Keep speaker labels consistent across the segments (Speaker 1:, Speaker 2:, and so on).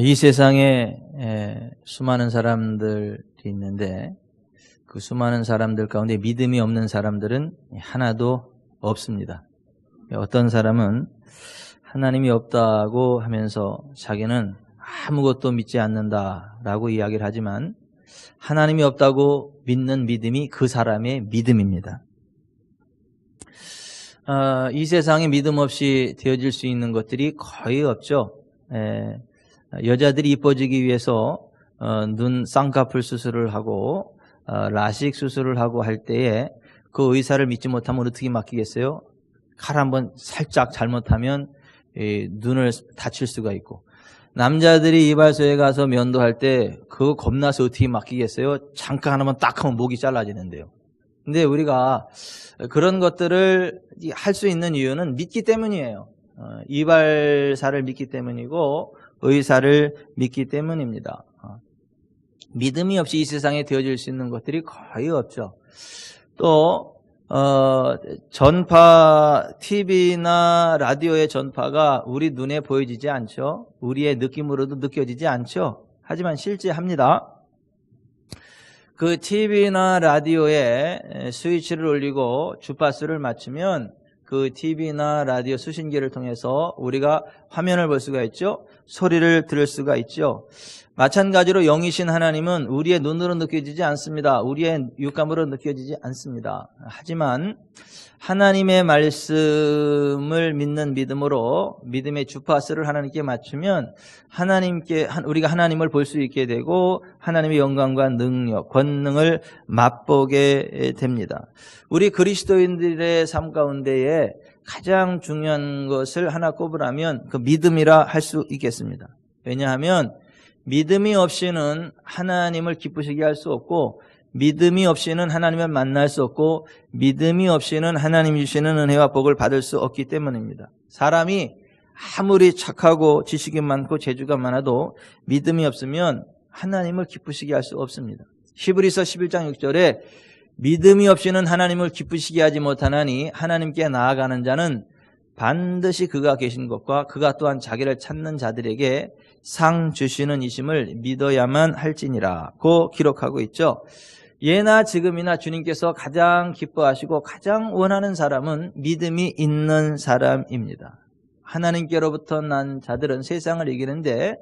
Speaker 1: 이 세상에 수많은 사람들이 있는데 그 수많은 사람들 가운데 믿음이 없는 사람들은 하나도 없습니다. 어떤 사람은 하나님이 없다고 하면서 자기는 아무것도 믿지 않는다라고 이야기를 하지만 하나님이 없다고 믿는 믿음이 그 사람의 믿음입니다. 이 세상에 믿음 없이 되어질 수 있는 것들이 거의 없죠. 여자들이 이뻐지기 위해서 눈 쌍꺼풀 수술을 하고 라식 수술을 하고 할 때에 그 의사를 믿지 못하면 어떻게 맡기겠어요? 칼 한번 살짝 잘못하면 눈을 다칠 수가 있고, 남자들이 이발소에 가서 면도할 때 그거 겁나서 어떻게 맡기겠어요? 잠깐 하나만 딱 하면 목이 잘라지는데요. 근데 우리가 그런 것들을 할 수 있는 이유는 믿기 때문이에요. 이발사를 믿기 때문이고 의사를 믿기 때문입니다. 믿음이 없이 이 세상에 되어질 수 있는 것들이 거의 없죠. 또 전파, TV나 라디오의 전파가 우리 눈에 보여지지 않죠. 우리의 느낌으로도 느껴지지 않죠. 하지만 실제 합니다. 그 TV나 라디오에 스위치를 올리고 주파수를 맞추면 그 TV나 라디오 수신기를 통해서 우리가 화면을 볼 수가 있죠. 소리를 들을 수가 있죠. 마찬가지로 영이신 하나님은 우리의 눈으로 느껴지지 않습니다. 우리의 육감으로 느껴지지 않습니다. 하지만 하나님의 말씀을 믿는 믿음으로 믿음의 주파수를 하나님께 맞추면 우리가 하나님을 볼 수 있게 되고 하나님의 영광과 능력, 권능을 맛보게 됩니다. 우리 그리스도인들의 삶 가운데에 가장 중요한 것을 하나 꼽으라면 그 믿음이라 할 수 있겠습니다. 왜냐하면 믿음이 없이는 하나님을 기쁘시게 할 수 없고, 믿음이 없이는 하나님을 만날 수 없고, 믿음이 없이는 하나님이 주시는 은혜와 복을 받을 수 없기 때문입니다. 사람이 아무리 착하고 지식이 많고 재주가 많아도 믿음이 없으면 하나님을 기쁘시게 할 수 없습니다. 히브리서 11장 6절에 믿음이 없이는 하나님을 기쁘시게 하지 못하나니 하나님께 나아가는 자는 반드시 그가 계신 것과 그가 또한 자기를 찾는 자들에게 상 주시는 이심을 믿어야만 할지니라고 기록하고 있죠. 예나 지금이나 주님께서 가장 기뻐하시고 가장 원하는 사람은 믿음이 있는 사람입니다. 하나님께로부터 난 자들은 세상을 이기는데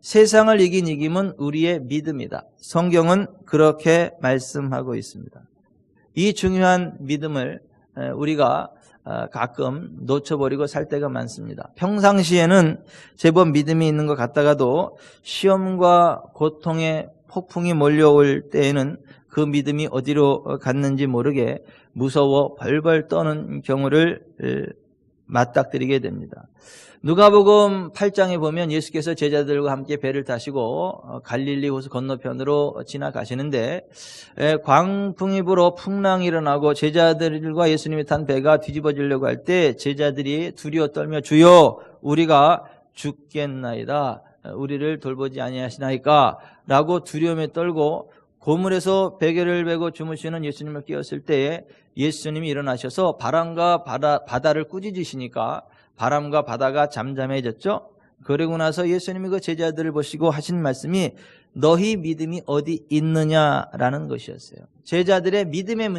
Speaker 1: 세상을 이긴 이김은 우리의 믿음이다. 성경은 그렇게 말씀하고 있습니다. 이 중요한 믿음을 우리가 가끔 놓쳐버리고 살 때가 많습니다. 평상시에는 제법 믿음이 있는 것 같다가도 시험과 고통의 폭풍이 몰려올 때에는 그 믿음이 어디로 갔는지 모르게 무서워 벌벌 떠는 경우를 맞닥뜨리게 됩니다. 누가복음 8장에 보면 예수께서 제자들과 함께 배를 타시고 갈릴리 호수 건너편으로 지나가시는데 광풍이 불어 풍랑이 일어나고 제자들과 예수님이 탄 배가 뒤집어지려고 할 때 제자들이 두려워 떨며 주여 우리가 죽겠나이다. 우리를 돌보지 아니하시나이까? 라고 두려움에 떨고 고물에서 베개를 베고 주무시는 예수님을 깨웠을 때에 예수님이 일어나셔서 바람과 바다를 꾸짖으시니까 바람과 바다가 잠잠해졌죠. 그러고 나서 예수님이 그 제자들을 보시고 하신 말씀이 너희 믿음이 어디 있느냐라는 것이었어요. 제자들의 믿음의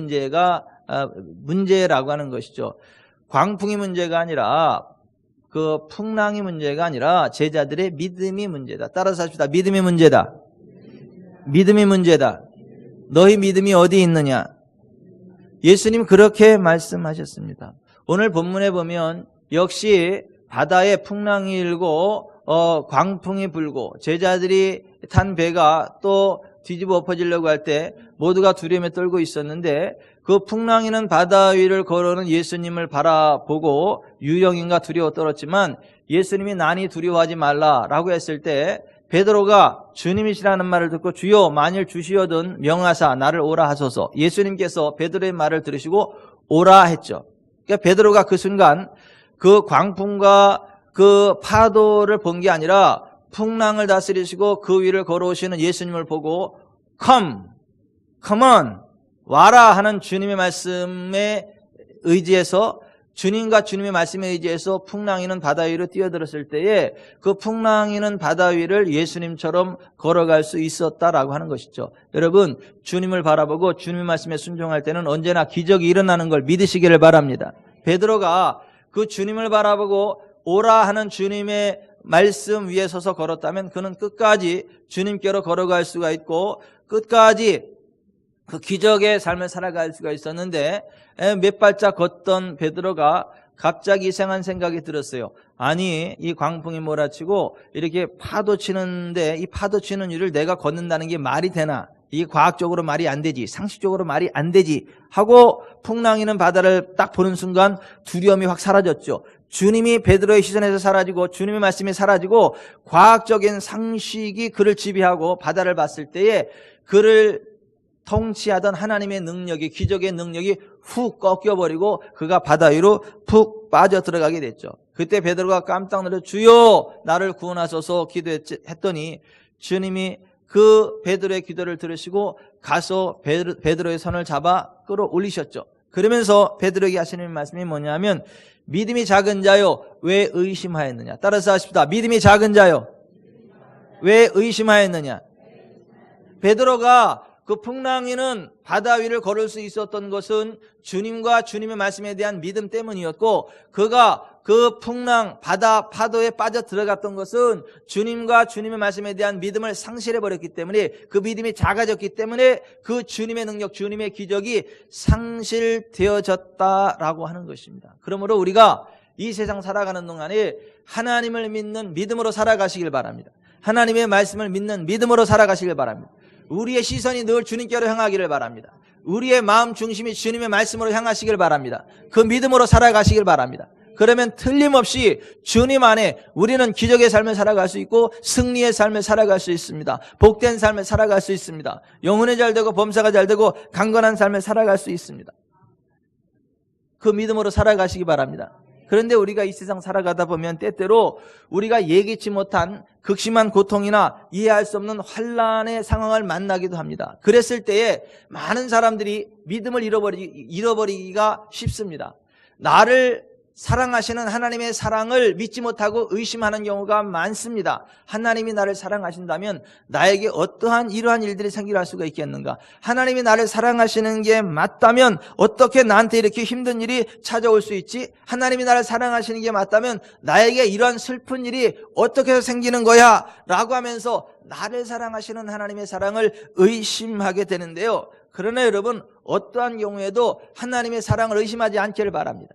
Speaker 1: 문제라고 하는 것이죠. 광풍이 문제가 아니라 그 풍랑이 문제가 아니라 제자들의 믿음이 문제다. 따라서 합시다. 믿음이 문제다. 믿음이 문제다. 너희 믿음이 어디 있느냐? 예수님 그렇게 말씀하셨습니다. 오늘 본문에 보면 역시 바다에 풍랑이 일고 광풍이 불고 제자들이 탄 배가 또 뒤집어 엎어지려고 할 때 모두가 두려움에 떨고 있었는데 그 풍랑이는 바다 위를 걸어오는 예수님을 바라보고 유령인가 두려워 떨었지만 예수님이 난이 두려워하지 말라라고 했을 때 베드로가 주님이시라는 말을 듣고 주여 만일 주시어든 명하사 나를 오라 하소서. 예수님께서 베드로의 말을 들으시고 오라 했죠. 그러니까 베드로가 그 순간 그 광풍과 그 파도를 본 게 아니라 풍랑을 다스리시고 그 위를 걸어오시는 예수님을 보고 come on 와라 하는 주님의 말씀에 의지해서 주님과 주님의 말씀에 의지해서 풍랑이는 바다 위로 뛰어들었을 때에 그 풍랑이는 바다 위를 예수님처럼 걸어갈 수 있었다라고 하는 것이죠. 여러분, 주님을 바라보고 주님의 말씀에 순종할 때는 언제나 기적이 일어나는 걸 믿으시기를 바랍니다. 베드로가 그 주님을 바라보고 오라 하는 주님의 말씀 위에 서서 걸었다면 그는 끝까지 주님께로 걸어갈 수가 있고 끝까지 그 기적의 삶을 살아갈 수가 있었는데 몇 발짝 걷던 베드로가 갑자기 이상한 생각이 들었어요. 아니, 이 광풍이 몰아치고 이렇게 파도 치는데 이 파도 치는 일을 내가 걷는다는 게 말이 되나? 이게 과학적으로 말이 안 되지, 상식적으로 말이 안 되지 하고 풍랑이는 바다를 딱 보는 순간 두려움이 확 사라졌죠. 주님이 베드로의 시선에서 사라지고 주님의 말씀이 사라지고 과학적인 상식이 그를 지배하고 바다를 봤을 때에 그를 통치하던 하나님의 능력이, 기적의 능력이 훅 꺾여버리고 그가 바다 위로 푹 빠져 들어가게 됐죠. 그때 베드로가 깜짝 놀라 주여 나를 구원하소서 기도했더니 주님이 그 베드로의 기도를 들으시고 가서 베드로의 손을 잡아 끌어올리셨죠. 그러면서 베드로에게 하시는 말씀이 뭐냐면 믿음이 작은 자요 왜 의심하였느냐. 따라서 하십시다. 믿음이 작은 자요 왜 의심하였느냐. 베드로가 그 풍랑이는 바다 위를 걸을 수 있었던 것은 주님과 주님의 말씀에 대한 믿음 때문이었고 그가 그 풍랑, 바다, 파도에 빠져 들어갔던 것은 주님과 주님의 말씀에 대한 믿음을 상실해버렸기 때문에 그 믿음이 작아졌기 때문에 그 주님의 능력, 주님의 기적이 상실되어졌다라고 하는 것입니다. 그러므로 우리가 이 세상 살아가는 동안에 하나님을 믿는 믿음으로 살아가시길 바랍니다. 하나님의 말씀을 믿는 믿음으로 살아가시길 바랍니다. 우리의 시선이 늘 주님께로 향하기를 바랍니다. 우리의 마음 중심이 주님의 말씀으로 향하시길 바랍니다. 그 믿음으로 살아가시길 바랍니다. 그러면 틀림없이 주님 안에 우리는 기적의 삶을 살아갈 수 있고 승리의 삶을 살아갈 수 있습니다. 복된 삶을 살아갈 수 있습니다. 영혼이 잘 되고 범사가 잘 되고 강건한 삶을 살아갈 수 있습니다. 그 믿음으로 살아가시기 바랍니다. 그런데 우리가 이 세상 살아가다 보면 때때로 우리가 예기치 못한 극심한 고통이나 이해할 수 없는 환난의 상황을 만나기도 합니다. 그랬을 때에 많은 사람들이 믿음을 잃어버리기가 쉽습니다. 나를 사랑하시는 하나님의 사랑을 믿지 못하고 의심하는 경우가 많습니다. 하나님이 나를 사랑하신다면 나에게 어떠한 이러한 일들이 생길 수가 있겠는가? 하나님이 나를 사랑하시는 게 맞다면 어떻게 나한테 이렇게 힘든 일이 찾아올 수 있지? 하나님이 나를 사랑하시는 게 맞다면 나에게 이러한 슬픈 일이 어떻게 생기는 거야? 라고 하면서 나를 사랑하시는 하나님의 사랑을 의심하게 되는데요. 그러나 여러분, 어떠한 경우에도 하나님의 사랑을 의심하지 않기를 바랍니다.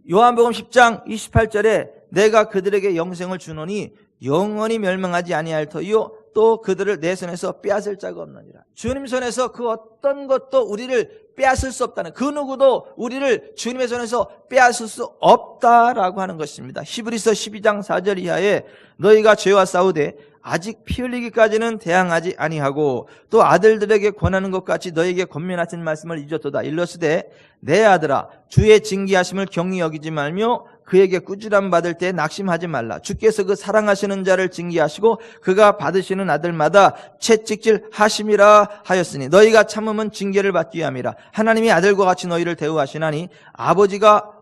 Speaker 1: 요한복음 10장 28절에 내가 그들에게 영생을 주노니 영원히 멸망하지 아니할 터이요 또 그들을 내 손에서 빼앗을 자가 없느니라. 주님 손에서 그 어떤 것도 우리를 빼앗을 수 없다는, 그 누구도 우리를 주님의 손에서 빼앗을 수 없다라고 하는 것입니다. 히브리서 12장 4절 이하에 너희가 죄와 싸우되 아직 피 흘리기까지는 대항하지 아니하고 또 아들들에게 권하는 것 같이 너에게 권면하신 말씀을 잊었도다. 일러스되 내 아들아 주의 징계하심을 경히 여기지 말며 그에게 꾸지람 받을 때 낙심하지 말라. 주께서 그 사랑하시는 자를 징계하시고 그가 받으시는 아들마다 채찍질 하심이라 하였으니 너희가 참음은 징계를 받기 위함이라. 하나님이 아들과 같이 너희를 대우하시나니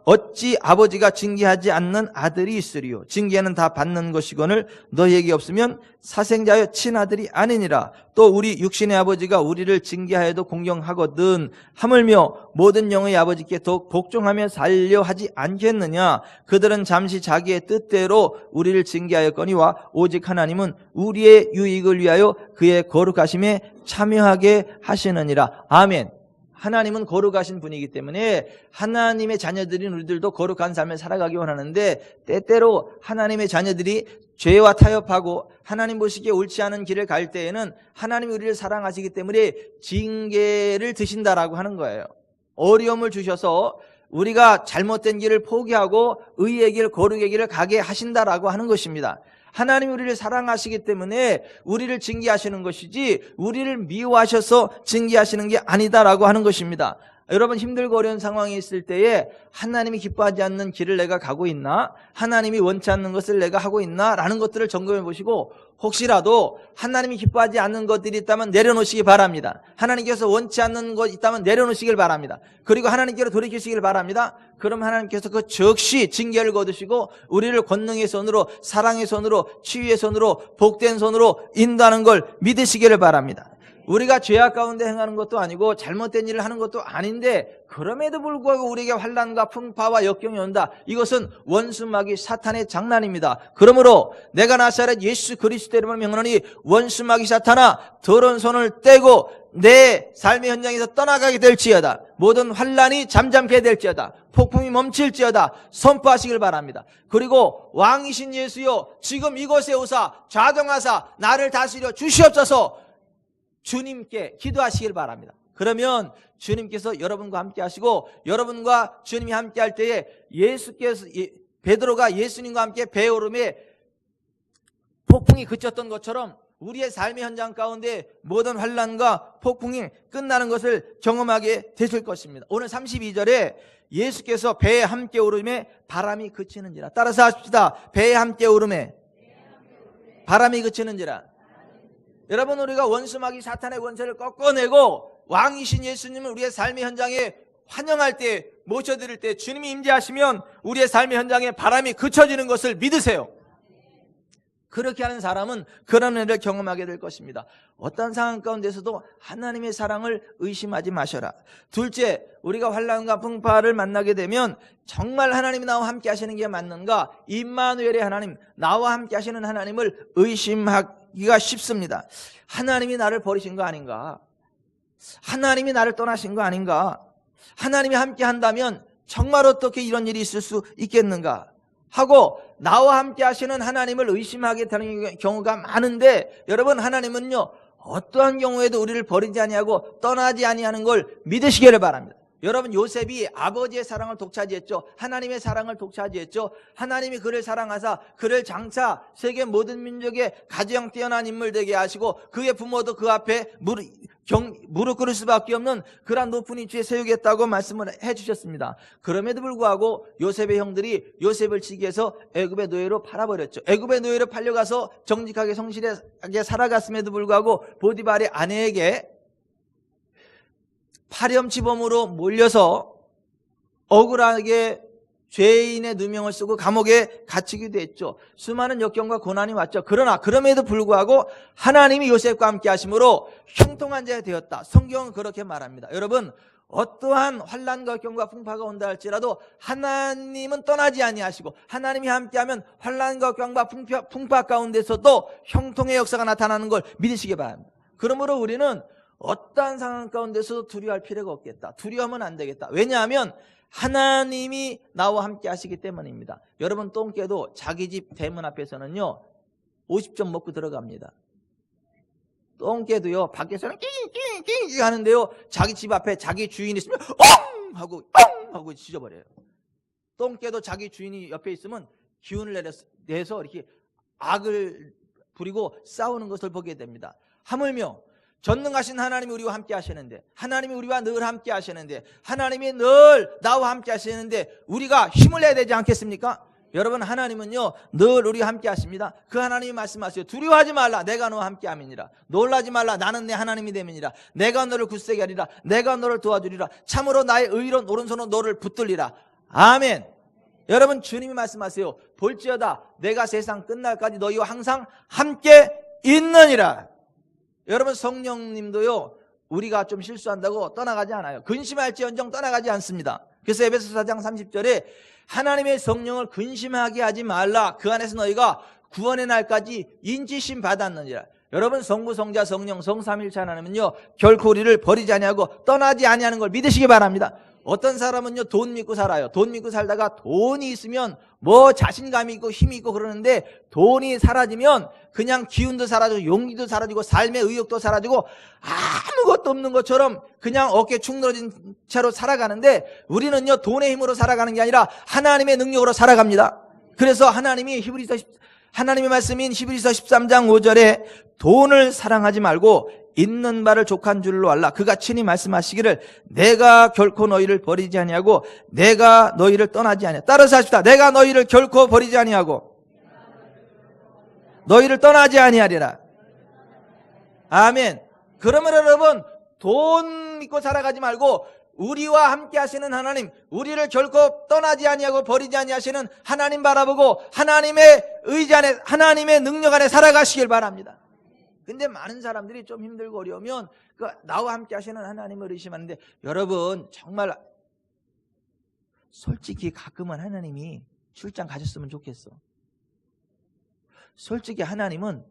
Speaker 1: 어찌 아버지가 징계하지 않는 아들이 있으리요. 징계는 다 받는 것이거늘 너희에게 없으면 사생자여 친아들이 아니니라. 또 우리 육신의 아버지가 우리를 징계하여도 공경하거든 하물며 모든 영의 아버지께 더욱 복종하며 살려 하지 않겠느냐. 그들은 잠시 자기의 뜻대로 우리를 징계하였거니와 오직 하나님은 우리의 유익을 위하여 그의 거룩하심에 참여하게 하시느니라. 아멘. 하나님은 거룩하신 분이기 때문에 하나님의 자녀들인 우리들도 거룩한 삶을 살아가기 원하는데 때때로 하나님의 자녀들이 죄와 타협하고 하나님 보시기에 옳지 않은 길을 갈 때에는 하나님이 우리를 사랑하시기 때문에 징계를 드신다라고 하는 거예요. 어려움을 주셔서 우리가 잘못된 길을 포기하고 의의 길, 거룩의 길을 가게 하신다라고 하는 것입니다. 하나님이 우리를 사랑하시기 때문에 우리를 징계하시는 것이지 우리를 미워하셔서 징계하시는 게 아니다라고 하는 것입니다. 여러분 힘들고 어려운 상황이 있을 때에 하나님이 기뻐하지 않는 길을 내가 가고 있나? 하나님이 원치 않는 것을 내가 하고 있나? 라는 것들을 점검해 보시고 혹시라도 하나님이 기뻐하지 않는 것들이 있다면 내려놓으시기 바랍니다. 하나님께서 원치 않는 것 있다면 내려놓으시길 바랍니다. 그리고 하나님께로 돌이키시길 바랍니다. 그럼 하나님께서 그 즉시 징계를 거두시고 우리를 권능의 손으로, 사랑의 손으로, 치유의 손으로, 복된 손으로 인도하는 걸 믿으시기를 바랍니다. 우리가 죄악 가운데 행하는 것도 아니고 잘못된 일을 하는 것도 아닌데 그럼에도 불구하고 우리에게 환난과 풍파와 역경이 온다. 이것은 원수 마귀 사탄의 장난입니다. 그러므로 내가 나사렛 예수 그리스도 이름을 명하노니 원수 마귀 사탄아 더러운 손을 떼고 내 삶의 현장에서 떠나가게 될지어다. 모든 환난이 잠잠게 될지어다. 폭풍이 멈출지어다. 선포하시길 바랍니다. 그리고 왕이신 예수여 지금 이곳에 오사 좌정하사 나를 다스려 주시옵소서. 주님께 기도하시길 바랍니다. 그러면 주님께서 여러분과 함께 하시고 여러분과 주님이 함께 할 때에 예수께서 베드로가 예수님과 함께 배 오름에 폭풍이 그쳤던 것처럼 우리의 삶의 현장 가운데 모든 환난과 폭풍이 끝나는 것을 경험하게 되실 것입니다. 오늘 32절에 예수께서 배에 함께 오름에 바람이 그치는지라. 따라서 하십시다. 배에 함께 오름에 바람이 그치는지라. 여러분 우리가 원수마귀 사탄의 권세를 꺾어내고 왕이신 예수님을 우리의 삶의 현장에 환영할 때 모셔드릴 때 주님이 임재하시면 우리의 삶의 현장에 바람이 그쳐지는 것을 믿으세요. 그렇게 하는 사람은 그런 은혜를 경험하게 될 것입니다. 어떤 상황 가운데서도 하나님의 사랑을 의심하지 마셔라. 둘째, 우리가 환난과 풍파를 만나게 되면 정말 하나님이 나와 함께 하시는 게 맞는가? 임마누엘의 하나님, 나와 함께 하시는 하나님을 의심하기가 쉽습니다. 하나님이 나를 버리신 거 아닌가? 하나님이 나를 떠나신 거 아닌가? 하나님이 함께 한다면 정말 어떻게 이런 일이 있을 수 있겠는가? 하고 나와 함께 하시는 하나님을 의심하게 되는 경우가 많은데 여러분 하나님은요 어떠한 경우에도 우리를 버리지 아니하고 떠나지 아니하는 걸 믿으시기를 바랍니다. 여러분 요셉이 아버지의 사랑을 독차지했죠. 하나님의 사랑을 독차지했죠. 하나님이 그를 사랑하사 그를 장차 세계 모든 민족의 가장 뛰어난 인물 되게 하시고 그의 부모도 그 앞에 무릎 꿇을 수밖에 없는 그러한 높은 위치에 세우겠다고 말씀을 해주셨습니다. 그럼에도 불구하고 요셉의 형들이 요셉을 치기 위해서 애굽의 노예로 팔아버렸죠. 애굽의 노예로 팔려가서 정직하게 성실하게 살아갔음에도 불구하고 보디발의 아내에게 파렴치범으로 몰려서 억울하게 죄인의 누명을 쓰고 감옥에 갇히기도 했죠. 수많은 역경과 고난이 왔죠. 그러나 그럼에도 불구하고 하나님이 요셉과 함께 하심으로 형통한 자가 되었다. 성경은 그렇게 말합니다. 여러분 어떠한 환난과 역경과 풍파가 온다 할지라도 하나님은 떠나지 아니하시고 하나님이 함께하면 환난과 역경과 풍파 가운데서도 형통의 역사가 나타나는 걸 믿으시기 바랍니다. 그러므로 우리는 어떠한 상황 가운데서도 두려워할 필요가 없겠다. 두려워하면 안 되겠다. 왜냐하면 하나님이 나와 함께 하시기 때문입니다. 여러분 똥개도 자기 집 대문 앞에서는요 50점 먹고 들어갑니다. 똥개도요 밖에서는 낑낑낑 하는데요 자기 집 앞에 자기 주인이 있으면 엉 하고 짖어버려요. 똥개도 자기 주인이 옆에 있으면 기운을 내서 이렇게 악을 부리고 싸우는 것을 보게 됩니다. 하물며 전능하신 하나님이 우리와 함께 하시는데 하나님이 우리와 늘 함께 하시는데 하나님이 늘 나와 함께 하시는데 우리가 힘을 내야 되지 않겠습니까? 여러분 하나님은요 늘 우리와 함께 하십니다. 그 하나님이 말씀하세요. 두려워하지 말라 내가 너와 함께 함이니라. 놀라지 말라 나는 내 하나님이 됨이니라. 내가 너를 굳세게 하리라. 내가 너를 도와주리라. 참으로 나의 의로운 오른손은 너를 붙들리라. 아멘. 여러분 주님이 말씀하세요. 볼지어다 내가 세상 끝날까지 너희와 항상 함께 있느니라. 여러분 성령님도요 우리가 좀 실수한다고 떠나가지 않아요. 근심할지언정 떠나가지 않습니다. 그래서 에베소서 4장 30절에 하나님의 성령을 근심하게 하지 말라. 그 안에서 너희가 구원의 날까지 인지심 받았느니라. 여러분 성부 성자 성령 성삼일체 하나님은요 결코 우리를 버리지 아니하고 떠나지 아니하는 걸 믿으시기 바랍니다. 어떤 사람은요 돈 믿고 살아요. 돈 믿고 살다가 돈이 있으면 뭐 자신감이 있고 힘이 있고 그러는데 돈이 사라지면 그냥 기운도 사라지고 용기도 사라지고 삶의 의욕도 사라지고 아무것도 없는 것처럼 그냥 어깨 축 늘어진 채로 살아가는데 우리는요 돈의 힘으로 살아가는 게 아니라 하나님의 능력으로 살아갑니다. 그래서 하나님이 히브리서 하나님의 말씀인 히브리서 13장 5절에 돈을 사랑하지 말고 있는 바를 족한 줄로 알라. 그가 친히 말씀하시기를 내가 결코 너희를 버리지 아니하고 내가 너희를 떠나지 아니하고. 따라서 하십시다. 내가 너희를 결코 버리지 아니하고 너희를 떠나지 아니하리라. 아멘. 그러면 여러분, 돈 믿고 살아가지 말고 우리와 함께 하시는 하나님, 우리를 결코 떠나지 아니하고 버리지 아니하시는 하나님 바라보고 하나님의 의지 안에, 하나님의 능력 안에 살아가시길 바랍니다. 근데 많은 사람들이 좀 힘들고 어려우면 나와 함께 하시는 하나님을 의심하는데, 여러분 정말 솔직히 가끔은 하나님이 출장 가셨으면 좋겠어. 솔직히 하나님은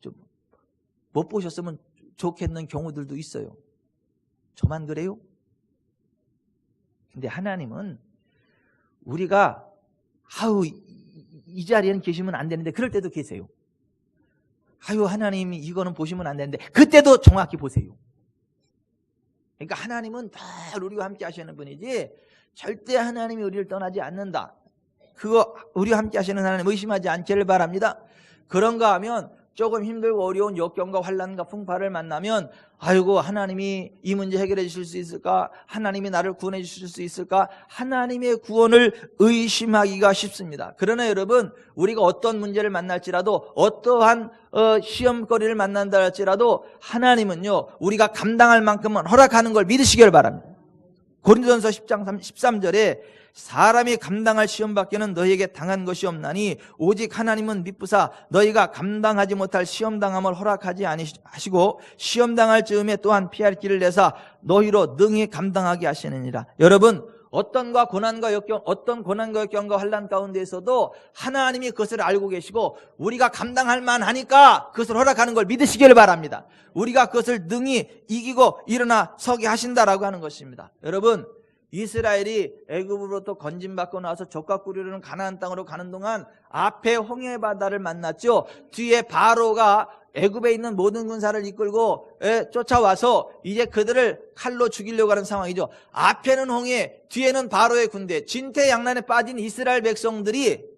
Speaker 1: 좀 못 보셨으면 좋겠는 경우들도 있어요. 저만 그래요? 근데 하나님은 우리가 이 자리에는 계시면 안 되는데 그럴 때도 계세요. 하나님이 이거는 보시면 안 되는데 그때도 정확히 보세요. 그러니까 하나님은 늘 우리와 함께 하시는 분이지 절대 하나님이 우리를 떠나지 않는다. 그거 우리와 함께 하시는 하나님 의심하지 않기를 바랍니다. 그런가 하면 조금 힘들고 어려운 역경과 환난과 풍파를 만나면 하나님이 이 문제 해결해 주실 수 있을까? 하나님이 나를 구원해 주실 수 있을까? 하나님의 구원을 의심하기가 쉽습니다. 그러나 여러분, 우리가 어떤 문제를 만날지라도 어떠한 시험거리를 만난다 할지라도 하나님은요, 우리가 감당할 만큼은 허락하는 걸 믿으시길 바랍니다. 고린도전서 10장 13절에 사람이 감당할 시험밖에는 너희에게 당한 것이 없나니 오직 하나님은 미쁘사 너희가 감당하지 못할 시험당함을 허락하지 아니하시고 시험당할 즈음에 또한 피할 길을 내사 너희로 능히 감당하게 하시느니라. 여러분, 어떤 고난과 역경과 환난 가운데에서도 하나님이 그것을 알고 계시고 우리가 감당할 만하니까 그것을 허락하는 걸 믿으시기를 바랍니다. 우리가 그것을 능히 이기고 일어나 서게 하신다라고 하는 것입니다. 여러분, 이스라엘이 애굽으로부터 건짐받고 나서 젖과 꿀이 흐르는 가나안 땅으로 가는 동안 앞에 홍해 바다를 만났죠. 뒤에 바로가 애굽에 있는 모든 군사를 이끌고 쫓아와서 이제 그들을 칼로 죽이려고 하는 상황이죠. 앞에는 홍해, 뒤에는 바로의 군대, 진퇴양난에 빠진 이스라엘 백성들이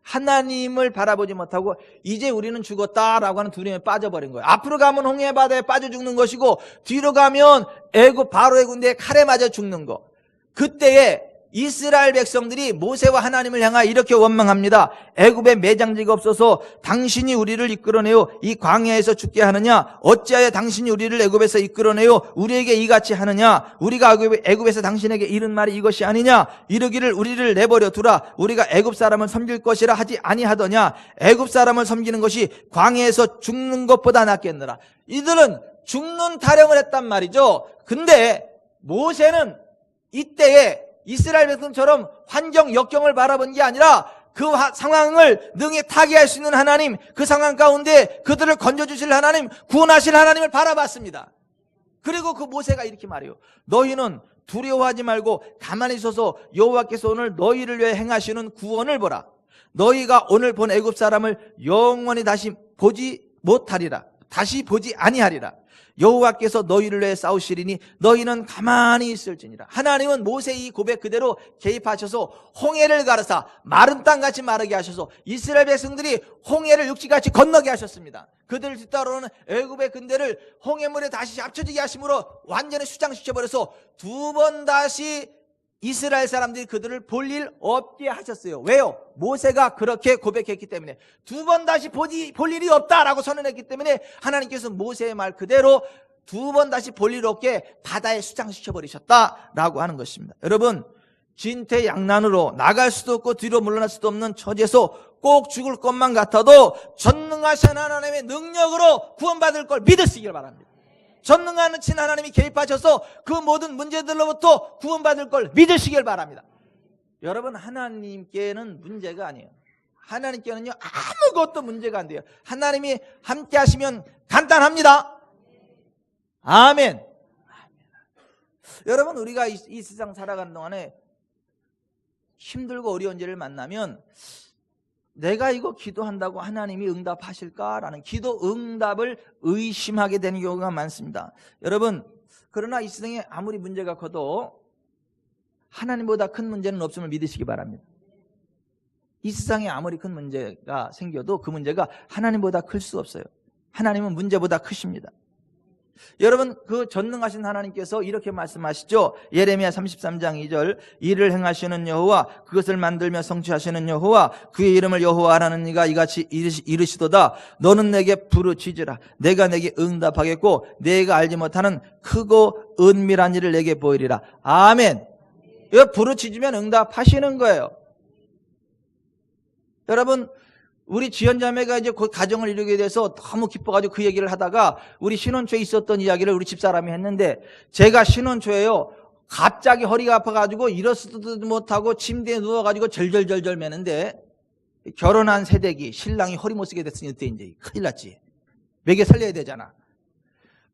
Speaker 1: 하나님을 바라보지 못하고 이제 우리는 죽었다라고 하는 두려움에 빠져버린 거예요. 앞으로 가면 홍해 바다에 빠져 죽는 것이고 뒤로 가면 애굽 바로의 군대에 칼에 맞아 죽는 거. 그때에 이스라엘 백성들이 모세와 하나님을 향하여 이렇게 원망합니다. 애굽에 매장지가 없어서 당신이 우리를 이끌어내어 이 광야에서 죽게 하느냐? 어찌하여 당신이 우리를 애굽에서 이끌어내어 우리에게 이같이 하느냐? 우리가 애굽에서 당신에게 이른 말이 이것이 아니냐? 이르기를 우리를 내버려 두라. 우리가 애굽 사람을 섬길 것이라 하지 아니하더냐? 애굽 사람을 섬기는 것이 광야에서 죽는 것보다 낫겠느라. 이들은 죽는 타령을 했단 말이죠. 근데 모세는 이때에 이스라엘 백성처럼 환경, 역경을 바라본 게 아니라 그 상황을 능히 타개할 수 있는 하나님, 그 상황 가운데 그들을 건져주실 하나님, 구원하실 하나님을 바라봤습니다. 그리고 그 모세가 이렇게 말해요. 너희는 두려워하지 말고 가만히 서서 여호와께서 오늘 너희를 위해 행하시는 구원을 보라. 너희가 오늘 본 애굽 사람을 영원히 다시 보지 못하리라. 다시 보지 아니하리라. 여호와께서 너희를 위해 싸우시리니 너희는 가만히 있을지니라. 하나님은 모세의 이 고백 그대로 개입하셔서 홍해를 가르사 마른 땅같이 마르게 하셔서 이스라엘 백성들이 홍해를 육지같이 건너게 하셨습니다. 그들을 뒤따르는 애굽의 군대를 홍해물에 다시 합쳐지게 하심으로 완전히 수장시켜버려서 두 번 다시 이스라엘 사람들이 그들을 볼 일 없게 하셨어요. 왜요? 모세가 그렇게 고백했기 때문에. 두 번 다시 볼 일이 없다라고 선언했기 때문에 하나님께서 모세의 말 그대로 두 번 다시 볼 일 없게 바다에 수장시켜버리셨다라고 하는 것입니다. 여러분, 진퇴양난으로 나갈 수도 없고 뒤로 물러날 수도 없는 처지에서 꼭 죽을 것만 같아도 전능하신 하나님의 능력으로 구원받을 걸 믿으시길 바랍니다. 전능하신 하나님이 개입하셔서 그 모든 문제들로부터 구원받을 걸 믿으시길 바랍니다. 여러분, 하나님께는 문제가 아니에요. 하나님께는요 아무것도 문제가 안 돼요. 하나님이 함께 하시면 간단합니다. 아멘. 여러분, 우리가 이 세상 살아가는 동안에 힘들고 어려운 일을 만나면 내가 이거 기도한다고 하나님이 응답하실까라는 기도 응답을 의심하게 되는 경우가 많습니다. 여러분, 그러나 이 세상에 아무리 문제가 커도 하나님보다 큰 문제는 없음을 믿으시기 바랍니다. 이 세상에 아무리 큰 문제가 생겨도 그 문제가 하나님보다 클 수 없어요. 하나님은 문제보다 크십니다. 여러분, 그 전능하신 하나님께서 이렇게 말씀하시죠. 예레미야 33장 2절, 이를 행하시는 여호와, 그것을 만들며 성취하시는 여호와, 그의 이름을 여호와라는 이가 이같이 이르시도다. 너는 내게 부르짖으라. 내가 내게 응답하겠고 내가 알지 못하는 크고 은밀한 일을 내게 보이리라. 아멘. 이거 부르짖으면 응답하시는 거예요. 여러분, 우리 지연자매가 이제 곧 가정을 이루게 돼서 너무 기뻐가지고 그 얘기를 하다가 우리 신혼초에 있었던 이야기를 우리 집사람이 했는데, 제가 신혼초에요, 갑자기 허리가 아파가지고 일어서지도 못하고 침대에 누워가지고 절절절절 매는데, 결혼한 새댁이 신랑이 허리 못 쓰게 됐으니 그때 이제 큰일 났지. 먹여 살려야 되잖아.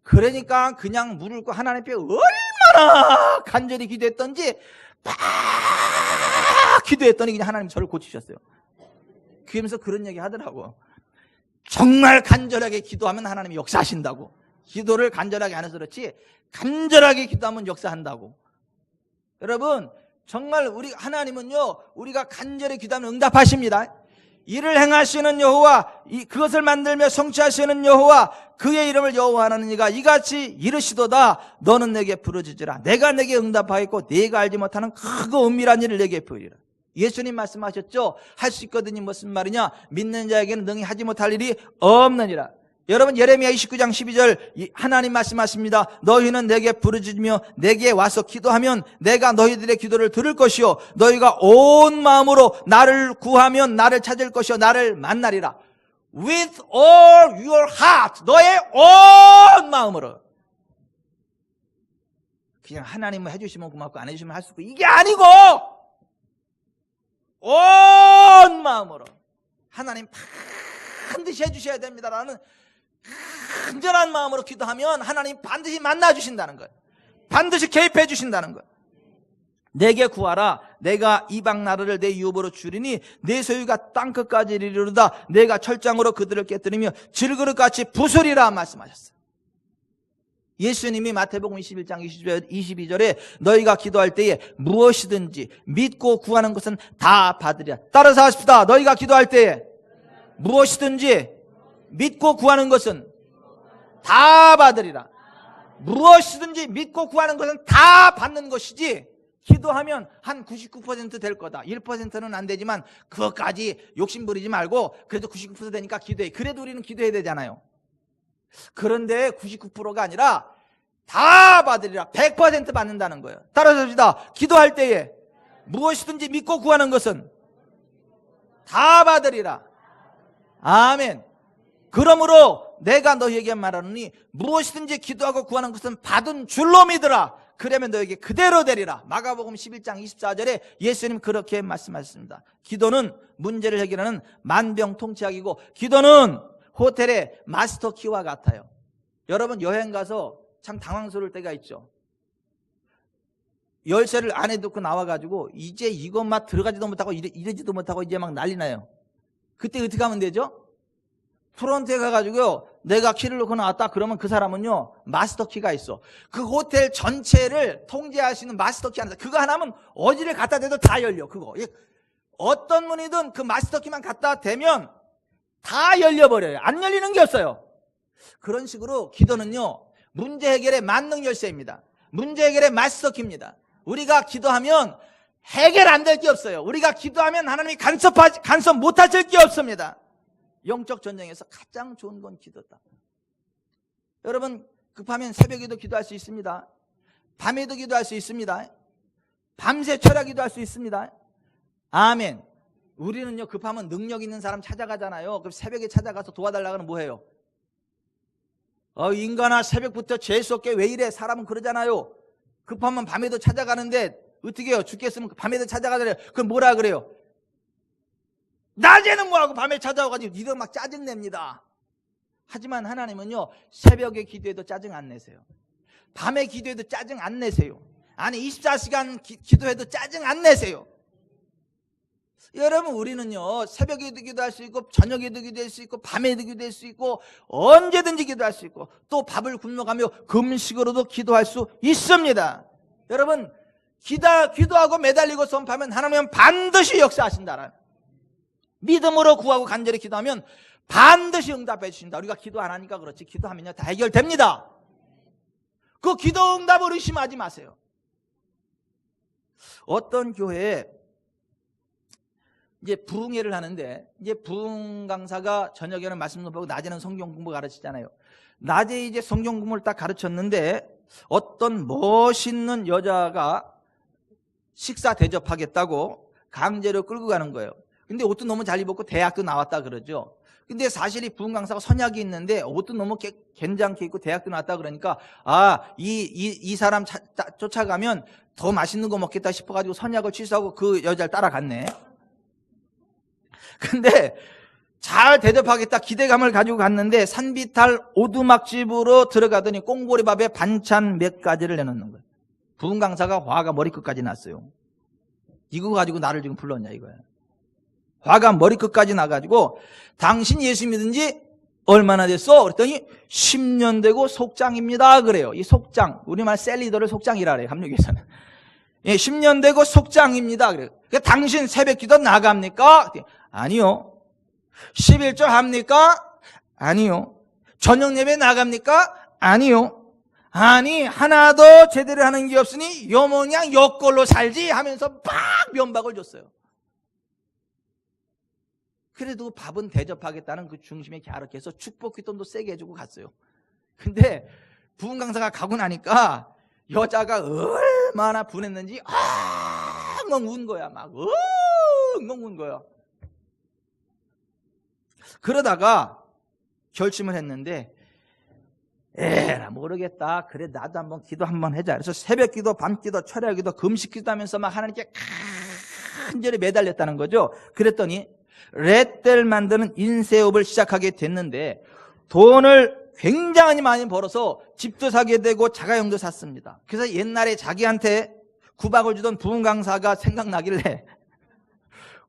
Speaker 1: 그러니까 그냥 물을 고 하나님께 얼마나 간절히 기도했던지 막 기도했더니 그냥 하나님 저를 고치셨어요. 그러면서 그런 얘기 하더라고. 정말 간절하게 기도하면 하나님이 역사하신다고. 기도를 간절하게 안 해서 그렇지 간절하게 기도하면 역사한다고. 여러분, 정말 우리 하나님은요, 우리가 간절히 기도하면 응답하십니다. 이를 행하시는 여호와, 그것을 만들며 성취하시는 여호와, 그의 이름을 여호와라는 이가 이같이 이르시도다. 너는 내게 부르짖으라. 내가 내게 응답하겠고 네가 알지 못하는 크고 은밀한 일을 내게 보이리라. 예수님 말씀하셨죠. 할 수 있거든요. 무슨 말이냐? 믿는 자에게는 능히 하지 못할 일이 없느니라. 여러분, 예레미야 29장 12절 하나님 말씀하십니다. 너희는 내게 부르짖으며 내게 와서 기도하면 내가 너희들의 기도를 들을 것이요 너희가 온 마음으로 나를 구하면 나를 찾을 것이요 나를 만나리라. With all your heart, 너의 온 마음으로. 그냥 하나님은 해주시면 고맙고 안 해주시면 할 수 있고, 이게 아니고 온 마음으로 하나님 반드시 해주셔야 됩니다라는 간절한 마음으로 기도하면 하나님 반드시 만나주신다는 거예요. 반드시 개입해 주신다는 거예요. 내게 구하라. 내가 이방 나라를 내 유업으로 주리니 내 소유가 땅끝까지 이르리로다. 내가 철장으로 그들을 깨뜨리며 질그릇같이 부수리라 말씀하셨어요. 예수님이 마태복음 21장 22절에 너희가 기도할 때에 무엇이든지 믿고 구하는 것은 다 받으리라. 따라서 하십시다. 너희가 기도할 때에 무엇이든지 믿고 구하는 것은 다 받으리라. 무엇이든지 믿고 구하는 것은 다 받는 것이지, 기도하면 한 99% 될 거다. 1%는 안 되지만 그것까지 욕심 부리지 말고 그래도 99% 되니까 기도해. 그래도 우리는 기도해야 되잖아요. 그런데 99%가 아니라 다 받으리라. 100% 받는다는 거예요. 따라서 합시다. 기도할 때에 무엇이든지 믿고 구하는 것은 다 받으리라. 아멘. 그러므로 내가 너희에게 말하노니 무엇이든지 기도하고 구하는 것은 받은 줄로 믿으라. 그러면 너에게 그대로 되리라. 마가복음 11장 24절에 예수님 그렇게 말씀하셨습니다. 기도는 문제를 해결하는 만병통치약이고, 기도는 호텔의 마스터 키와 같아요. 여러분, 여행 가서 참 당황스러울 때가 있죠. 열쇠를 안에 넣고 나와가지고 이제 이것 막 들어가지도 못하고 이러지도 못하고 이제 막 난리 나요. 그때 어떻게 하면 되죠? 프론트에 가가지고요, 내가 키를 넣고 나왔다 그러면 그 사람은요, 마스터 키가 있어. 그 호텔 전체를 통제할 수 있는 마스터 키 하나, 그거 하나면 어디를 갖다 대도 다 열려. 그거 어떤 문이든 그 마스터 키만 갖다 대면 다 열려버려요. 안 열리는 게 없어요. 그런 식으로 기도는요, 문제 해결의 만능 열쇠입니다. 문제 해결의 마스터 키입니다. 우리가 기도하면 해결 안 될 게 없어요. 우리가 기도하면 하나님이 간섭 못하실 게 없습니다. 영적 전쟁에서 가장 좋은 건 기도다. 여러분, 급하면 새벽에도 기도할 수 있습니다. 밤에도 기도할 수 있습니다. 밤새 철야 기도할 수 있습니다. 아멘. 우리는요, 급하면 능력 있는 사람 찾아가잖아요. 그럼 새벽에 찾아가서 도와달라고 하면 뭐해요? 인간아, 새벽부터 재수없게 왜 이래? 사람은 그러잖아요. 급하면 밤에도 찾아가는데 어떻게 해요? 죽겠으면 밤에도 찾아가잖아요. 그럼 뭐라 그래요? 낮에는 뭐하고 밤에 찾아와가지고 니들 막 짜증냅니다. 하지만 하나님은요, 새벽에 기도해도 짜증 안 내세요. 밤에 기도해도 짜증 안 내세요. 아니 24시간 기도해도 짜증 안 내세요. 여러분, 우리는요, 새벽에도 기도할 수 있고 저녁에도 기도할 수 있고 밤에도 기도할 수 있고 언제든지 기도할 수 있고 또 밥을 굶어가며 금식으로도 기도할 수 있습니다. 여러분, 기도하고 매달리고 선포하면 하나님은 반드시 역사하신다라. 믿음으로 구하고 간절히 기도하면 반드시 응답해 주신다. 우리가 기도 안 하니까 그렇지, 기도하면요 다 해결됩니다. 그 기도 응답을 의심하지 마세요. 어떤 교회에 이제 부흥회를 하는데, 이제 부흥 강사가 저녁에는 말씀 공부하고 낮에는 성경 공부 가르치잖아요. 낮에 이제 성경 공부를 딱 가르쳤는데 어떤 멋있는 여자가 식사 대접하겠다고 강제로 끌고 가는 거예요. 근데 옷도 너무 잘 입었고 대학도 나왔다 그러죠. 근데 사실 이 부흥 강사가 선약이 있는데 옷도 너무 괜찮게 입고 대학도 나왔다 그러니까, 이 사람 쫓아가면 더 맛있는 거 먹겠다 싶어가지고 선약을 취소하고 그 여자를 따라갔네. 근데 잘 대접하겠다 기대감을 가지고 갔는데 산비탈 오두막집으로 들어가더니 꽁보리밥에 반찬 몇 가지를 내놓는 거예요. 부흥 강사가 화가 머리끝까지 났어요. 이거 가지고 나를 지금 불렀냐 이거야. 화가 머리끝까지 나가지고 당신 예수 믿은 지 얼마나 됐어? 그랬더니 10년 되고 속장입니다 그래요. 이 속장, 우리말 셀리더를 속장이라 그래요, 감리교에서는. 예, 10년 되고 속장입니다 그래요. 당신 새벽기도 나갑니까? 아니요. 11조 합니까? 아니요. 저녁 예배 나갑니까? 아니요. 아니, 하나도 제대로 하는 게 없으니 요 모양 요 꼴로 살지 하면서 막 면박을 줬어요. 그래도 밥은 대접하겠다는 그 중심에 갸륵해서 축복 기도도 세게 해주고 갔어요. 근데 부흥 강사가 가고 나니까 여자가 얼마나 분했는지 엉엉 운 거야. 막 엉엉 운 거야. 그러다가 결심을 했는데, 에라 모르겠다, 그래 나도 한번 기도 한번 하자. 그래서 새벽 기도, 밤 기도, 철야 기도, 금식 기도 하면서 막 하나님께 간절히 매달렸다는 거죠. 그랬더니 렛델 만드는 인쇄업을 시작하게 됐는데 돈을 굉장히 많이 벌어서 집도 사게 되고 자가용도 샀습니다. 그래서 옛날에 자기한테 구박을 주던 부흥 강사가 생각나길래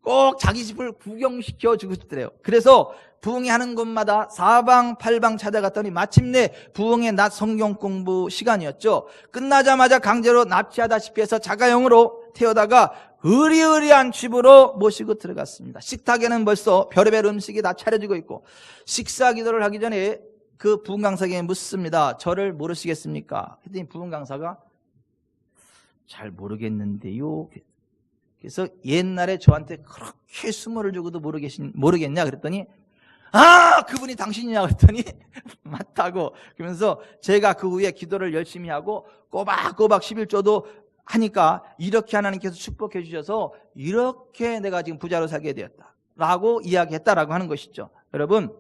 Speaker 1: 꼭 자기 집을 구경시켜 주고 싶더래요. 그래서 부흥이 하는 곳마다 사방팔방 찾아갔더니 마침내 부흥의 낮 성경 공부 시간이었죠. 끝나자마자 강제로 납치하다시피 해서 자가용으로 태우다가 의리의리한 집으로 모시고 들어갔습니다. 식탁에는 벌써 별의별 음식이 다 차려지고 있고, 식사 기도를 하기 전에 그 부흥 강사에게 묻습니다. 저를 모르시겠습니까? 그랬더니 부흥 강사가 잘 모르겠는데요. 그래서 옛날에 저한테 그렇게 수모를 주고도 모르겠냐 그랬더니, 그분이 당신이냐 그랬더니 맞다고. 그러면서 제가 그 후에 기도를 열심히 하고 꼬박꼬박 11조도 하니까 이렇게 하나님께서 축복해 주셔서 이렇게 내가 지금 부자로 살게 되었다라고 이야기했다라고 하는 것이죠. 여러분,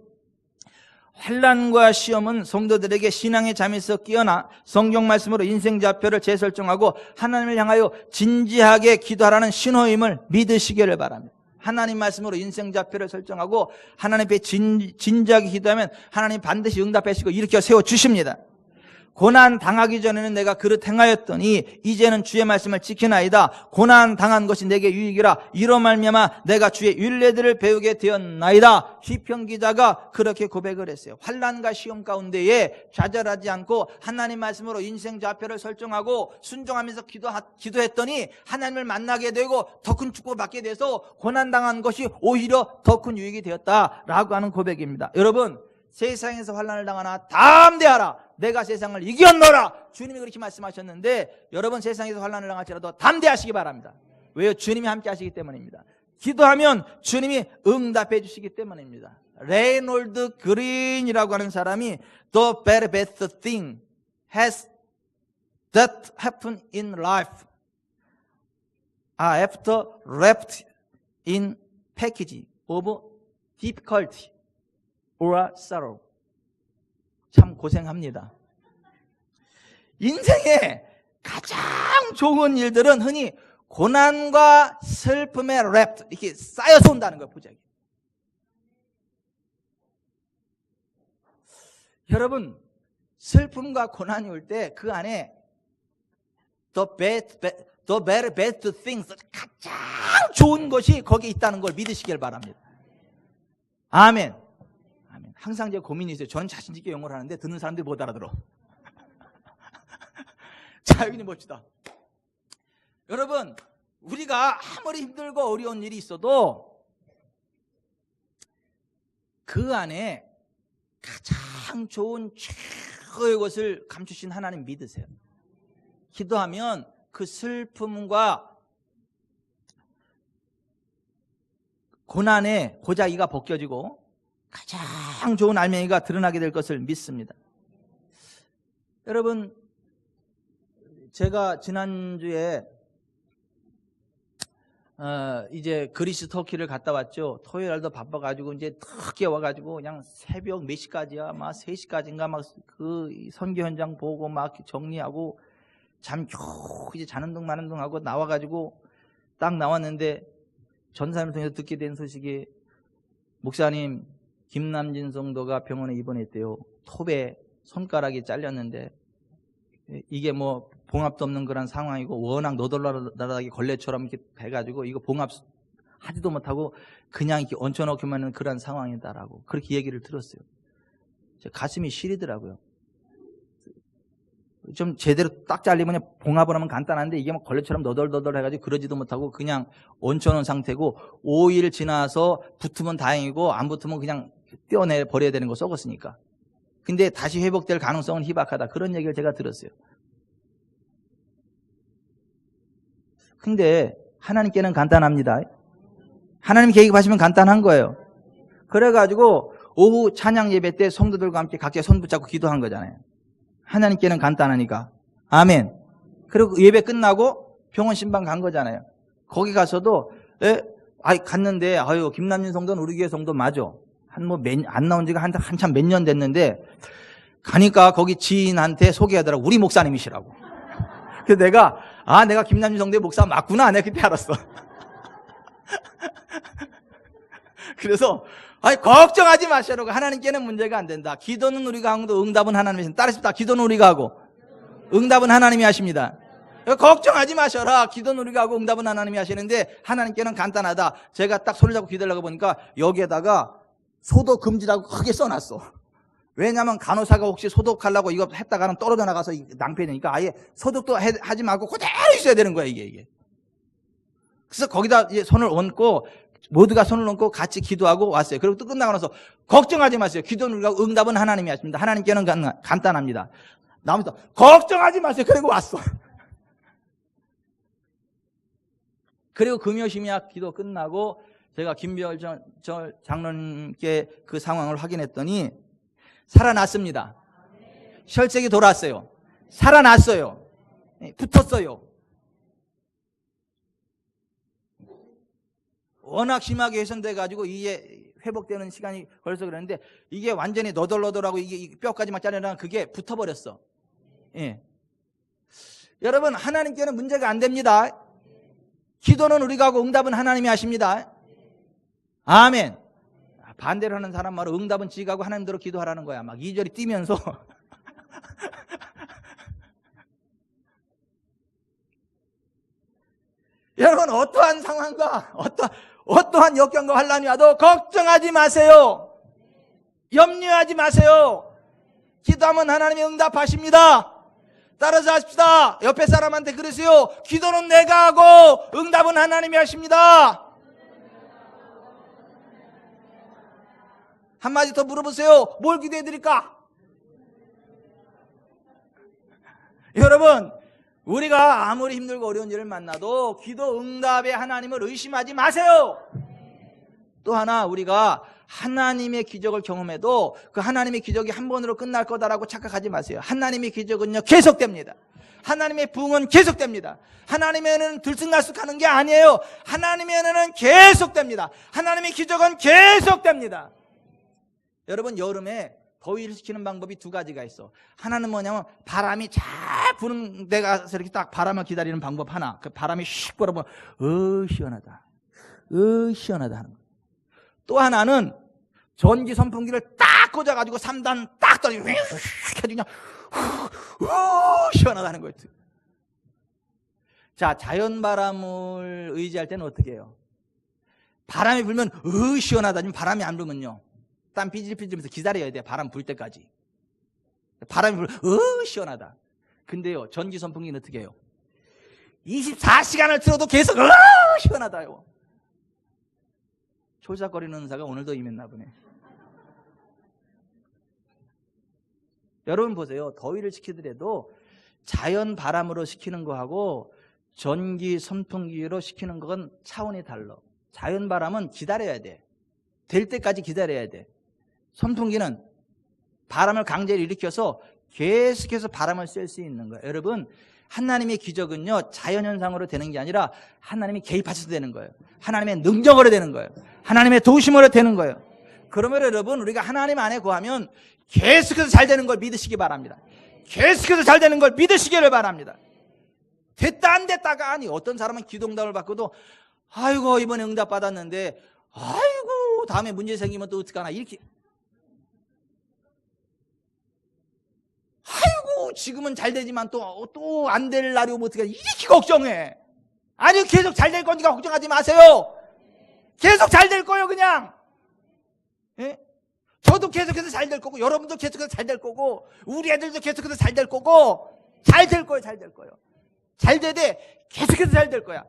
Speaker 1: 환난과 시험은 성도들에게 신앙의 잠에서 깨어나 성경 말씀으로 인생 좌표를 재설정하고 하나님을 향하여 진지하게 기도하라는 신호임을 믿으시기를 바랍니다. 하나님 말씀으로 인생 좌표를 설정하고 하나님 앞에 진지하게 기도하면 하나님 반드시 응답하시고 일으켜 세워주십니다. 고난 당하기 전에는 내가 그릇 행하였더니 이제는 주의 말씀을 지키나이다. 고난 당한 것이 내게 유익이라. 이로 말미암아 내가 주의 율례들을 배우게 되었나이다. 시편 기자가 그렇게 고백을 했어요. 환난과 시험 가운데에 좌절하지 않고 하나님 말씀으로 인생 좌표를 설정하고 순종하면서 기도했더니 하나님을 만나게 되고 더 큰 축복을 받게 돼서 고난 당한 것이 오히려 더 큰 유익이 되었다라고 하는 고백입니다. 여러분, 세상에서 환난을 당하나 담대하라. 내가 세상을 이겼노라. 주님이 그렇게 말씀하셨는데, 여러분 세상에서 환난을 당할지라도 담대하시기 바랍니다. 왜요? 주님이 함께 하시기 때문입니다. 기도하면 주님이 응답해 주시기 때문입니다. 레이놀드 그린이라고 하는 사람이 The very best thing has that happened in life after wrapped in package of difficulty or sorrow. 참 고생합니다. 인생에 가장 좋은 일들은 흔히 고난과 슬픔에 랩 이렇게 쌓여서 온다는 거예요. 부작이. 여러분, 슬픔과 고난이 올 때 그 안에 the very best things, 가장 좋은 것이 거기에 있다는 걸 믿으시길 바랍니다. 아멘. 아멘. 항상 제 고민이 있어요. 저는 자신있게 영어를 하는데 듣는 사람들이 못 알아들어. 자, 여기 봅시다. 여러분, 우리가 아무리 힘들고 어려운 일이 있어도 그 안에 가장 좋은 최고의 것을 감추신 하나님 믿으세요. 기도하면 그 슬픔과 고난의 고자기가 벗겨지고 가장 좋은 알맹이가 드러나게 될 것을 믿습니다. 여러분, 제가 지난주에 이제 그리스 터키를 갔다 왔죠. 토요일 날도 바빠가지고 이제 늦게 와가지고 그냥 새벽 몇 시까지야, 막 3시까지인가 막 그 선교 현장 보고 막 정리하고 잠 겨우 이제 자는 둥 마는 둥 하고 나와가지고 딱 나왔는데 전사님을 통해서 듣게 된 소식이 목사님 김남진 성도가 병원에 입원했대요. 톱에 손가락이 잘렸는데 이게 뭐 봉합도 없는 그런 상황이고 워낙 너덜너덜하게 걸레처럼 이렇게 돼가지고 이거 봉합 하지도 못하고 그냥 이렇게 얹혀놓기만 하는 그런 상황이다라고 그렇게 얘기를 들었어요. 가슴이 시리더라고요. 좀 제대로 딱 잘리면 봉합을 하면 간단한데 이게 막 걸레처럼 너덜너덜 해가지고 그러지도 못하고 그냥 얹혀놓은 상태고 5일 지나서 붙으면 다행이고 안 붙으면 그냥 떼어내 버려야 되는 거 썩었으니까. 근데 다시 회복될 가능성은 희박하다. 그런 얘기를 제가 들었어요. 근데 하나님께는 간단합니다. 하나님 계획하시면 간단한 거예요. 그래가지고 오후 찬양 예배 때 성도들과 함께 각자 손 붙잡고 기도한 거잖아요. 하나님께는 간단하니까. 아멘. 그리고 예배 끝나고 병원 신방 간 거잖아요. 거기 가서도 갔는데 김남진 성도는 우리 교회 성도 맞아. 안 나온 지가 한참 몇 년 됐는데 가니까 거기 지인한테 소개하더라고. 우리 목사님이시라고. 그래서 내가 김남진 성도의 목사 맞구나. 내가 그때 알았어. 그래서 걱정하지 마시라고. 하나님께는 문제가 안 된다. 기도는 우리가 하고 응답은 하나님이 하십니다. 따르십니다. 기도는 우리가 하고 응답은 하나님이 하십니다. 걱정하지 마셔라. 기도는 우리가 하고 응답은 하나님이 하시는데 하나님께는 간단하다. 제가 딱 손을 잡고 기도하려고 보니까 여기에다가 소독 금지라고 크게 써놨어. 왜냐하면 간호사가 혹시 소독하려고 이거 했다가는 떨어져 나가서 낭패 되니까 아예 소독도 하지 말고 그대로 있어야 되는 거야 이게. 그래서 거기다 손을 얹고 모두가 손을 얹고 같이 기도하고 왔어요. 그리고 또 끝나고 나서 걱정하지 마세요. 기도는 우리가 응답은 하나님이 하십니다. 하나님께는 간단합니다. 나머지 걱정하지 마세요. 그리고 왔어. 그리고 금요심야 기도 끝나고 제가 김별 장로님께 그 상황을 확인했더니 살아났습니다. 혈색이 돌았어요. 살아났어요. 붙었어요. 워낙 심하게 훼손돼가지고 이게 회복되는 시간이 걸려서 그러는데 이게 완전히 너덜너덜하고 이게 뼈까지 막 자르면 그게 붙어버렸어. 예. 여러분, 하나님께는 문제가 안 됩니다. 기도는 우리가 하고 응답은 하나님이 하십니다. 아멘. 반대로 하는 사람 말은 응답은 지가 하고 하나님대로 기도하라는 거야. 막 2절이 뛰면서. 여러분, 어떠한 상황과 어떠한 역경과 환난이 와도 걱정하지 마세요. 염려하지 마세요. 기도하면 하나님이 응답하십니다. 따라서 하십시다. 옆에 사람한테 그러세요. 기도는 내가 하고 응답은 하나님이 하십니다. 한마디 더 물어보세요. 뭘 기도해 드릴까? 여러분, 우리가 아무리 힘들고 어려운 일을 만나도 기도 응답의 하나님을 의심하지 마세요. 또 하나, 우리가 하나님의 기적을 경험해도 그 하나님의 기적이 한 번으로 끝날 거다라고 착각하지 마세요. 하나님의 기적은요, 계속됩니다. 하나님의 부흥은 계속됩니다. 하나님의 은혜는 들쑥날쑥하는 게 아니에요. 하나님의 은혜는 계속됩니다. 하나님의 기적은 계속됩니다. 여러분, 여름에 더위를 식히는 방법이 두 가지가 있어. 하나는 뭐냐면 바람이 잘 부는 데 가서 이렇게 딱 바람을 기다리는 방법 하나. 그 바람이 슉 불어보면 시원하다. 시원하다 하는 거. 또 하나는 전기 선풍기를 딱 꽂아가지고 3단 딱 떨어지고 해주고 그냥 시원하다 하는 거예요. 자, 자연 바람을 의지할 때는 어떻게 해요? 바람이 불면 시원하다지만 바람이 안 불면요, 땀 삐질삐질면서 기다려야 돼. 바람 불 때까지. 바람이 불면 시원하다. 근데요, 전기 선풍기는 어떻게 해요? 24시간을 틀어도 계속 시원하다요. 초작거리는 은사가 오늘도 임했나 보네. 여러분 보세요. 더위를 식히더라도 자연 바람으로 식히는 거하고 전기 선풍기로 식히는 건 차원이 달라. 자연 바람은 기다려야 돼. 될 때까지 기다려야 돼. 선풍기는 바람을 강제로 일으켜서 계속해서 바람을 쐴 수 있는 거예요. 여러분, 하나님의 기적은요, 자연현상으로 되는 게 아니라 하나님이 개입하셔서 되는 거예요. 하나님의 능력으로 되는 거예요. 하나님의 도우심으로 되는 거예요. 그러면 여러분, 우리가 하나님 안에 구하면 계속해서 잘 되는 걸 믿으시기 바랍니다. 계속해서 잘 되는 걸 믿으시기를 바랍니다. 됐다 안 됐다가 아니, 어떤 사람은 기도응답을 받고도 아이고 이번에 응답 받았는데 아이고 다음에 문제 생기면 또 어떡하나 이렇게, 아이고 지금은 잘 되지만 또 안 될 날이 오면 어떡하나 이렇게 걱정해. 아니 계속 잘 될 거니까 걱정하지 마세요. 계속 잘 될 거예요. 그냥 예? 저도 계속해서 잘 될 거고 여러분도 계속해서 잘 될 거고 우리 애들도 계속해서 잘 될 거고 잘 될 거예요. 잘 될 거예요. 잘 되되 계속해서 잘 될 거야.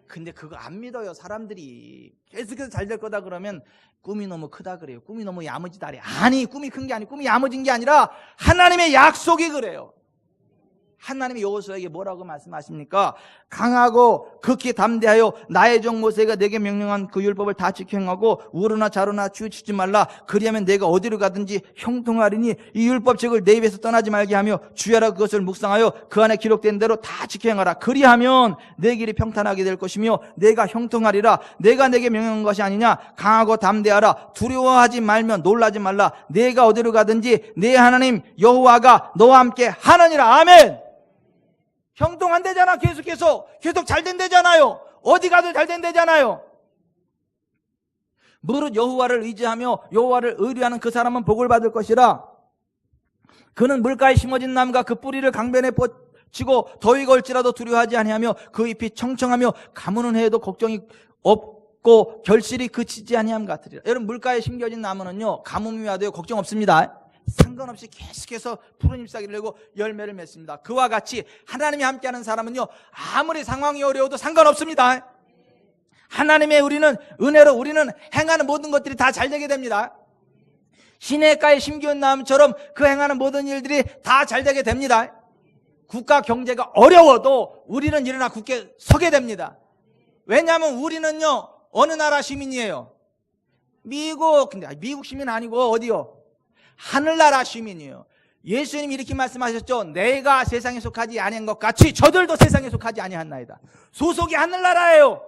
Speaker 1: 근데 그거 안 믿어요. 사람들이 계속해서 잘 될 거다 그러면 꿈이 너무 크다 그래요. 꿈이 너무 야무지다 그래요. 아니 꿈이 큰 게 아니고 꿈이 야무진 게 아니라 하나님의 약속이 그래요. 하나님이 여호수아에게 뭐라고 말씀하십니까? 강하고 극히 담대하여 나의 종 모세가 내게 명령한 그 율법을 다 지켜 행하고 우로나 좌로나 치우치지 말라. 그리하면 내가 어디로 가든지 형통하리니 이 율법책을 내 입에서 떠나지 말게 하며 주야라 그것을 묵상하여 그 안에 기록된 대로 다 지켜 행하라. 그리하면 내 길이 평탄하게 될 것이며 내가 형통하리라. 내가 내게 명령한 것이 아니냐. 강하고 담대하라. 두려워하지 말며 놀라지 말라. 내가 어디로 가든지 내 하나님 여호와가 너와 함께 하느니라. 아멘. 형통한대잖아. 계속 잘 된대잖아요. 어디 가도 잘 된대잖아요. 무릇 여호와를 의지하며 여호와를 의뢰하는 그 사람은 복을 받을 것이라. 그는 물가에 심어진 나무가 그 뿌리를 강변에 뻗치고 더위가 올지라도 두려워하지 아니하며 그 잎이 청청하며 가무는 해에도 걱정이 없고 결실이 그치지 아니함 같으리라. 여러분 물가에 심겨진 나무는요 가뭄이 와도 걱정 없습니다. 상관없이 계속해서 푸른 잎사귀를 내고 열매를 맺습니다. 그와 같이 하나님이 함께하는 사람은요 아무리 상황이 어려워도 상관없습니다. 하나님의 우리는 은혜로 우리는 행하는 모든 것들이 다 잘 되게 됩니다. 시냇가에 심기운 나무처럼 그 행하는 모든 일들이 다 잘 되게 됩니다. 국가 경제가 어려워도 우리는 일어나 굳게 서게 됩니다. 왜냐하면 우리는요 어느 나라 시민이에요? 미국. 근데 미국 시민 아니고 어디요? 하늘나라 시민이에요. 예수님이 이렇게 말씀하셨죠. 내가 세상에 속하지 아니한 것 같이 저들도 세상에 속하지 아니하나이다. 소속이 하늘나라예요.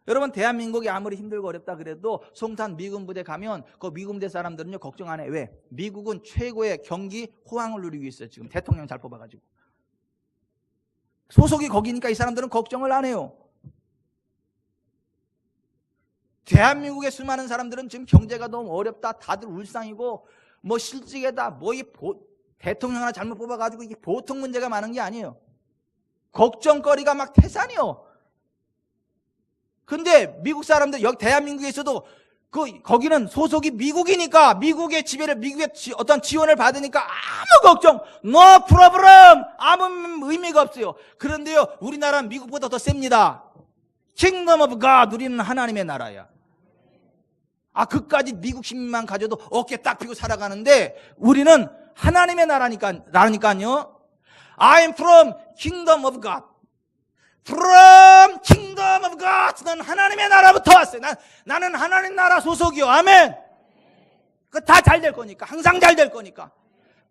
Speaker 1: 여러분 대한민국이 아무리 힘들고 어렵다 그래도 송탄 미군 부대 가면 그 미군 부대 사람들은요 걱정 안 해. 왜? 미국은 최고의 경기 호황을 누리고 있어요. 지금 대통령 잘 뽑아가지고. 소속이 거기니까 이 사람들은 걱정을 안 해요. 대한민국의 수많은 사람들은 지금 경제가 너무 어렵다. 다들 울상이고 뭐 실직에다 뭐 이 대통령 하나 잘못 뽑아가지고 이게 보통 문제가 많은 게 아니에요. 걱정거리가 막 태산이요. 근데 미국 사람들 여기 대한민국에 있어도 거기는 소속이 미국이니까 미국의 지배를 미국의 어떤 지원을 받으니까 아무 걱정 no problem 아무 의미가 없어요. 그런데요 우리나라는 미국보다 더 셉니다. Kingdom of God 우리는 하나님의 나라야. 그까지 미국 시민만 가져도 어깨 딱 펴고 살아가는데 우리는 하나님의 나라니까요. I'm from Kingdom of God. From Kingdom of God. 난 하나님의 나라부터 왔어요. 나는 하나님 나라 소속이요. 아멘. 그 다 잘 될 거니까. 항상 잘 될 거니까.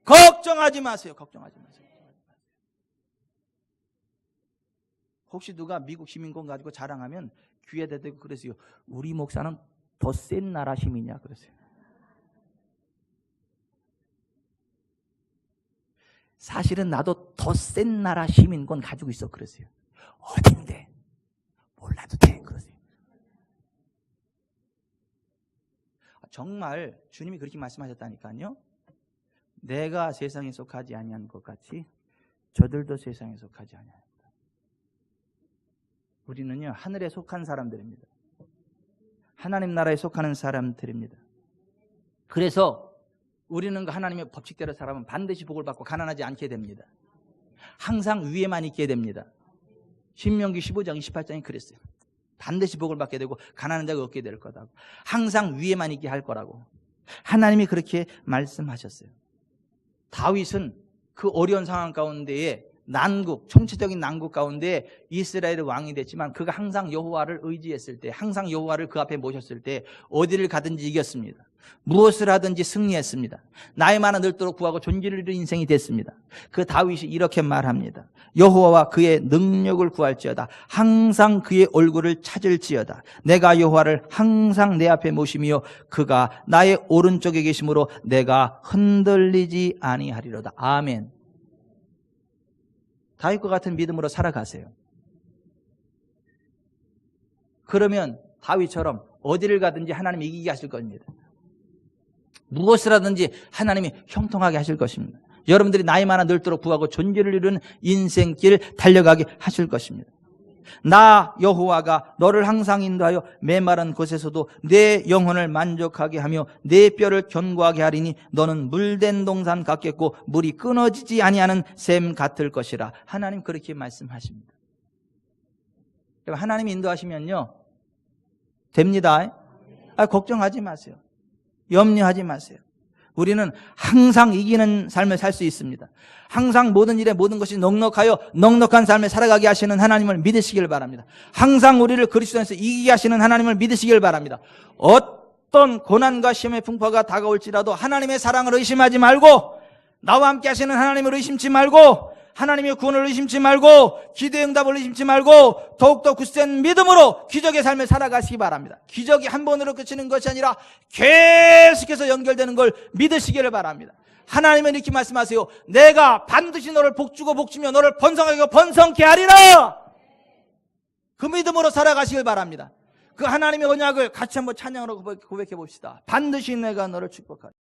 Speaker 1: 걱정하지 마세요. 걱정하지 마세요. 혹시 누가 미국 시민권 가지고 자랑하면 귀에 대대고 그러세요. 우리 목사는 더 센 나라 시민이야 그러세요. 사실은 나도 더 센 나라 시민권 가지고 있어 그러세요. 어딘데? 몰라도 돼 그러세요. 정말 주님이 그렇게 말씀하셨다니까요. 내가 세상에 속하지 아니한 것 같이 저들도 세상에 속하지 아니하다. 우리는요 하늘에 속한 사람들입니다. 하나님 나라에 속하는 사람들입니다. 그래서 우리는 그 하나님의 법칙대로 살아가면 반드시 복을 받고 가난하지 않게 됩니다. 항상 위에만 있게 됩니다. 신명기 15장 28장이 그랬어요. 반드시 복을 받게 되고 가난한 자가 얻게 될 거다고. 항상 위에만 있게 할 거라고. 하나님이 그렇게 말씀하셨어요. 다윗은 그 어려운 상황 가운데에 총체적인 난국 가운데 이스라엘의 왕이 됐지만 그가 항상 여호와를 의지했을 때, 항상 여호와를 그 앞에 모셨을 때 어디를 가든지 이겼습니다. 무엇을 하든지 승리했습니다. 나이 많아 늙도록 구하고 존귀를 이룬 인생이 됐습니다. 그 다윗이 이렇게 말합니다. 여호와와 그의 능력을 구할지어다. 항상 그의 얼굴을 찾을지어다. 내가 여호와를 항상 내 앞에 모시며 그가 나의 오른쪽에 계심으로 내가 흔들리지 아니하리로다. 아멘. 다윗과 같은 믿음으로 살아가세요. 그러면 다윗처럼 어디를 가든지 하나님이 이기게 하실 겁니다. 무엇을 하든지 하나님이 형통하게 하실 것입니다. 여러분들이 나이 많아 늙도록 구하고 존귀를 이루는 인생길 달려가게 하실 것입니다. 나 여호와가 너를 항상 인도하여 메마른 곳에서도 내 영혼을 만족하게 하며 내 뼈를 견고하게 하리니 너는 물된 동산 같겠고 물이 끊어지지 아니하는 샘 같을 것이라. 하나님 그렇게 말씀하십니다. 하나님이 인도하시면요 됩니다. 걱정하지 마세요. 염려하지 마세요. 우리는 항상 이기는 삶을 살 수 있습니다. 항상 모든 일에 모든 것이 넉넉하여 넉넉한 삶을 살아가게 하시는 하나님을 믿으시길 바랍니다. 항상 우리를 그리스도 안에서 이기게 하시는 하나님을 믿으시길 바랍니다. 어떤 고난과 시험의 풍파가 다가올지라도 하나님의 사랑을 의심하지 말고, 나와 함께 하시는 하나님을 의심치 말고, 하나님의 구원을 의심치 말고, 기도의 응답을 의심치 말고 더욱더 굳센 믿음으로 기적의 삶을 살아가시기 바랍니다. 기적이 한 번으로 끝이는 것이 아니라 계속해서 연결되는 걸 믿으시기를 바랍니다. 하나님은 이렇게 말씀하세요. 내가 반드시 너를 복주고 복주며 너를 번성하게 번성케 하리라. 그 믿음으로 살아가시길 바랍니다. 그 하나님의 언약을 같이 한번 찬양으로 고백해 봅시다. 반드시 내가 너를 축복하리라.